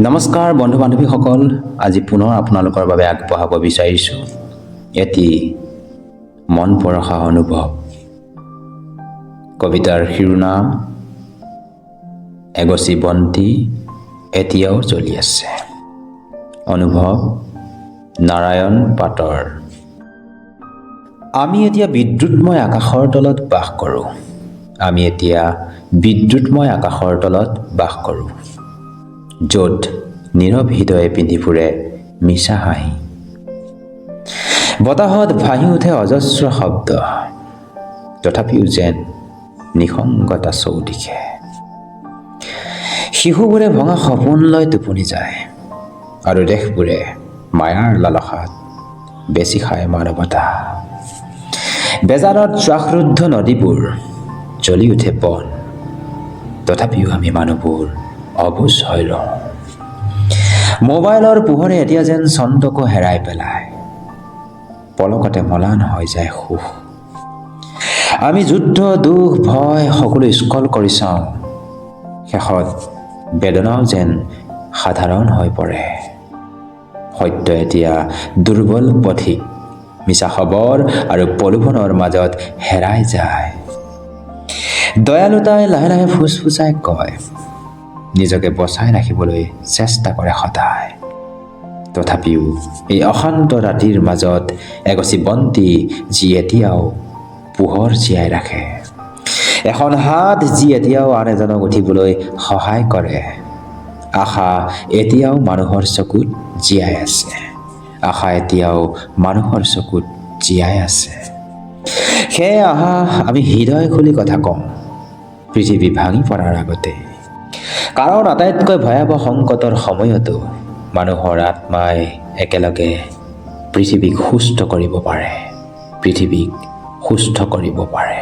নমস্কাৰ বন্ধু বান্ধৱীসকল, আজি পুনৰ আপোনালোকৰ বাবে আগবঢ়াব বিচাৰিছোঁ এটি মন পৰশা অনুভৱ। কবিতাৰ শিৰোনাম এগছি বন্তি এতিয়াও জ্বলি আছে। অনুভৱ নাৰায়ণ পাটৰ। আমি এতিয়া বিদ্যুৎময় আকাশৰ তলত বাস কৰোঁ। আমি এতিয়া বিদ্যুৎময় আকাশৰ তলত বাস কৰোঁ, য'ত নীৰৱ হৃদয়ে পিন্ধি ফুৰে মিছা হাঁহি। বতাহত ভাহি উঠে অজস্ৰ শব্দ, তথাপিও যেন নিসংগতা চৌদিশে। শিশুবোৰে ভঙা সপোন লৈ টোপনি যায়, আৰু দেশবোৰে মায়াৰ লালসাত বেছি খায় মানৱতা। বেজাৰত শ্বাসৰুদ্ধ নদীবোৰ জ্বলি উঠে বন, তথাপিও আমি মানুহবোৰ অবুজ হৈ ৰওঁ। মোবাইলৰ পোহৰে এতিয়া যেন চন্দ্ৰকো হেৰাই পেলায়, পলকতে মলান হৈ যায় সুখ। আমি যুদ্ধ, দুখ, ভয় সকলো স্ক্ৰল কৰি চাওঁ, শেষত বেদনাও যেন সাধাৰণ হৈ পৰে। সত্য এতিয়া দুৰ্বল পথিক, মিছা খবৰ আৰু প্ৰলোভনৰ মাজত হেৰাই যায়। দয়ালুতাই লাহে লাহে ফুচফুচাই কয়, নিজকে বচাই ৰাখিবলৈ চেষ্টা কৰে সদায়। তথাপিও এই অশান্ত ৰাতিৰ মাজত এগছি বন্তি যি এতিয়াও পোহৰ জীয়াই ৰাখে। এখন হাত যি এতিয়াও আন এজনক উঠিবলৈ সহায় কৰে। আশা এতিয়াও মানুহৰ চকুত জীয়াই আছে। আশা এতিয়াও মানুহৰ চকুত জীয়াই আছে। সেয়ে আহা আমি হৃদয় খুলি কথা কওঁ পৃথিৱী ভাঙি পৰাৰ আগতে। কাৰণ আটাইতকৈ ভয়াৱহ সংকটৰ সময়তো মানুহৰ আত্মাই একেলগে পৃথিৱীক সুস্থ কৰিব পাৰে। পৃথিৱীক সুস্থ কৰিব পাৰে।